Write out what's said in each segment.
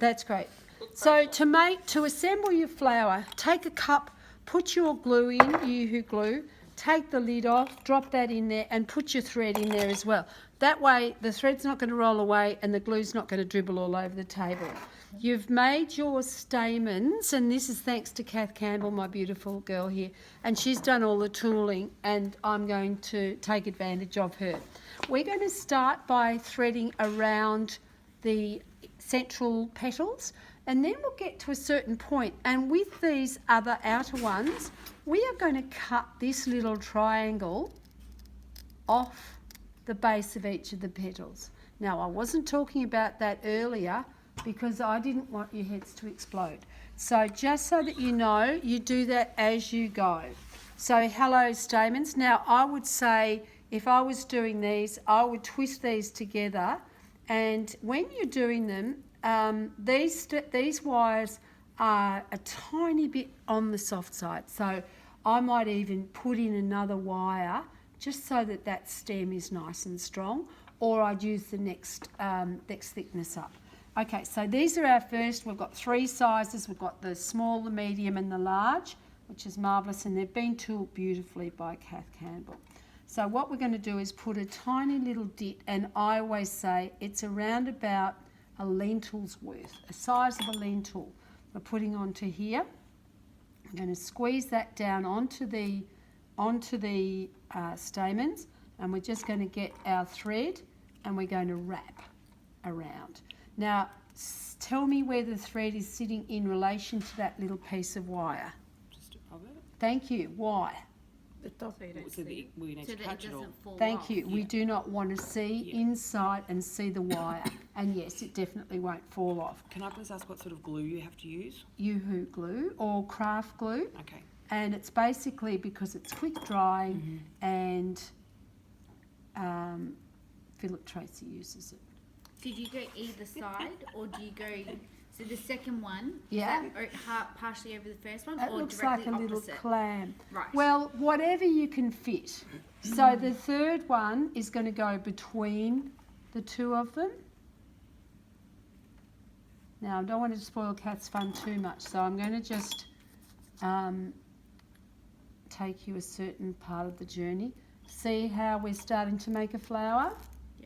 That's great. So to assemble your flower, take a cup, put your glue in, Yoo-hoo glue, take the lid off, drop that in there and put your thread in there as well. That way the thread's not going to roll away and the glue's not going to dribble all over the table. You've made your stamens, and this is thanks to Kath Campbell, my beautiful girl here, and she's done all the tooling and I'm going to take advantage of her. We're going to start by threading around the central petals, and then we'll get to a certain point, and with these other outer ones we are going to cut this little triangle off the base of each of the petals. Now I wasn't talking about that earlier because I didn't want your heads to explode. So just so that you know, you do that as you go. So hello stamens. Now I would say if I was doing these, I would twist these together, and when you're doing them, these wires are a tiny bit on the soft side. So I might even put in another wire just so that that stem is nice and strong, or I'd use the next thickness up. Okay, so these are our first. We've got 3 sizes. We've got the small, the medium and the large, which is marvellous, and they've been tooled beautifully by Kath Campbell. So what we're going to do is put a tiny little dit, and I always say it's around about a lentil's worth, a size of a lentil. We're putting onto here. I'm going to squeeze that down onto the stamens, and we're just going to get our thread and we're going to wrap around. Now tell me where the thread is sitting in relation to that little piece of wire. Just above it. Thank you. Why? It doesn't, so that we need to catch it all. Thank you. We do not want to see inside and see the wire. And yes, it definitely won't fall off. Can I please ask what sort of glue you have to use? Yoo-hoo glue or craft glue. Okay. And it's basically because it's quick drying, and Philip Tracy uses it. Did you go either side, or do you go? So the second one, yeah, is that partially over the first one, it or looks directly like a opposite? little clam. Right. Well, whatever you can fit. So the third one is going to go between the two of them. Now I don't want to spoil Kath's fun too much, so I'm going to just take you a certain part of the journey. See how we're starting to make a flower? Yeah.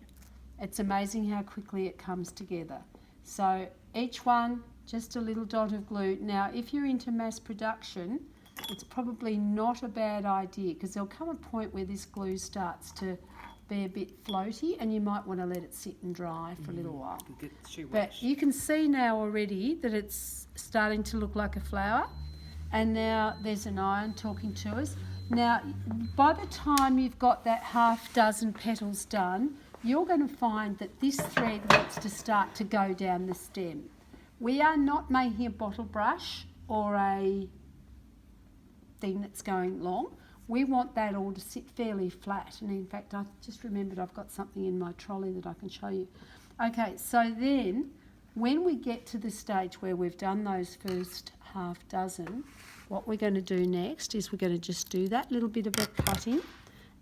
It's amazing how quickly it comes together. So each one, just a little dot of glue. Now, if you're into mass production, it's probably not a bad idea, because there'll come a point where this glue starts to be a bit floaty and you might want to let it sit and dry for a little while. But you can see now already that it's starting to look like a flower. And now there's an iron talking to us. Now, by the time you've got that half dozen petals done, you're going to find that this thread wants to start to go down the stem. We are not making a bottle brush or a thing that's going long. We want that all to sit fairly flat. And in fact, I just remembered I've got something in my trolley that I can show you. Okay, so then when we get to the stage where we've done those first half dozen, what we're going to do next is we're going to just do that little bit of a cutting,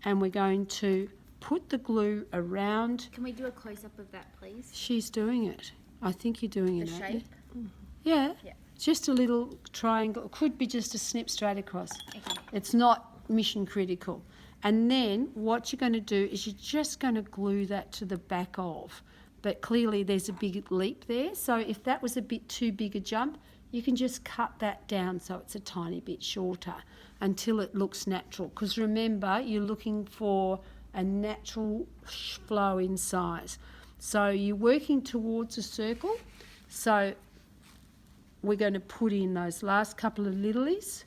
and we're going to put the glue around. Can we do a close-up of that, please? She's doing it. I think you're doing it. The shape? Yeah. Yeah. Just a little triangle. It could be just a snip straight across. Okay. It's not mission critical. And then what you're going to do is you're just going to glue that to the back of. But clearly there's a big leap there. So if that was a bit too big a jump, you can just cut that down so it's a tiny bit shorter until it looks natural. Because remember, you're looking for a natural flow in size. So you're working towards a circle. So we're going to put in those last couple of littlies,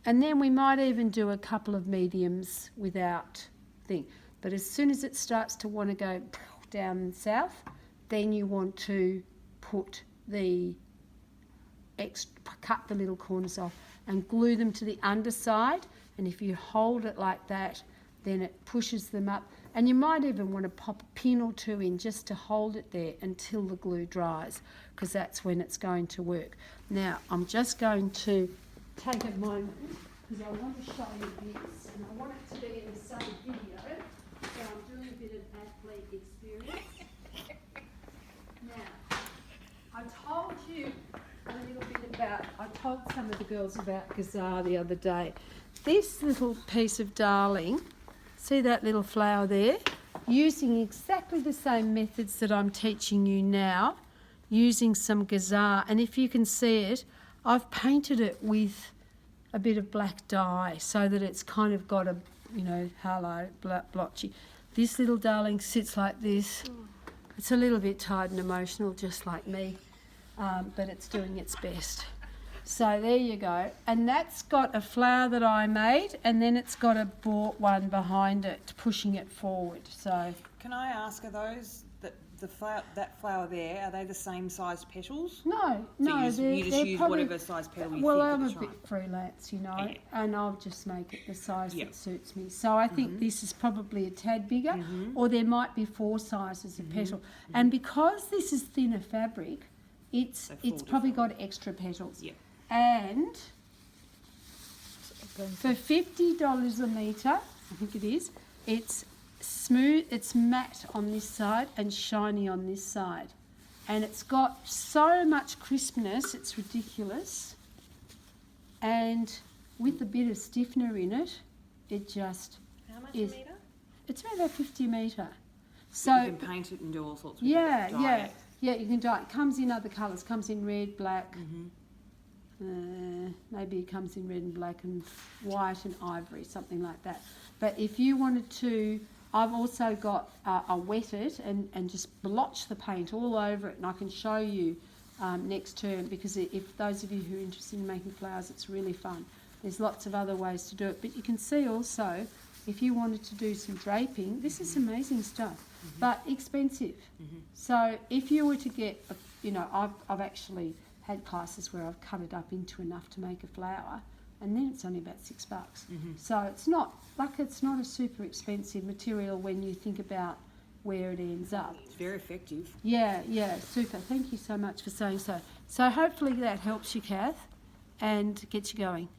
and then we might even do a couple of mediums without thing. But as soon as it starts to want to go down south, then you want to put the cut the little corners off and glue them to the underside. And if you hold it like that, then it pushes them up. And you might even want to pop a pin or two in just to hold it there until the glue dries, because that's when it's going to work. Now, I'm just going to take a moment because I want to show you this, and I want it to be in the same video, so I'm doing a bit of athlete experience. Now, I told you a little bit about, I told some of the girls about Gazar the other day. This little piece of darling, see that little flower there? Using exactly the same methods that I'm teaching you now, using some Gazar. And if you can see it, I've painted it with a bit of black dye so that it's kind of got a, you know, halo, blotchy. This little darling sits like this. It's a little bit tired and emotional, just like me, but it's doing its best. So there you go. And that's got a flower that I made, and then it's got a bought one behind it, pushing it forward. So Can I ask, are those that flower there? Are they the same sized petals? no, So you just use probably, whatever size petal you well, think I'm at a the bit time. freelance, you know, Yeah. and I'll just make it the size Yeah. that suits me. So I think this is probably a tad bigger, or there might be 4 sizes of petal. And because this is thinner fabric, it's They fall probably got extra petals. Yeah. And for $50 a metre, I think it is, it's smooth, it's matte on this side and shiny on this side. And it's got so much crispness, it's ridiculous. And with a bit of stiffener in it, it just How much is. a metre? It's around about 50 a metre. You So can paint it and do all sorts with it. Dye it. yeah, you can dye it. Comes in other colours, comes in red, black, maybe it comes in red and black and white and ivory, something like that. But if you wanted to, I've also got a wet it and just blotch the paint all over it, and I can show you next term, because if those of you who are interested in making flowers, it's really fun. There's lots of other ways to do it, but you can see also, if you wanted to do some draping, this is amazing stuff, but expensive. So if you were to get, you know, I've actually had classes where I've cut it up into enough to make a flower, and then it's only about $6. So it's not a super expensive material when you think about where it ends up. It's very effective. Yeah, super. Thank you so much for saying so. So hopefully that helps you, Kath, and gets you going.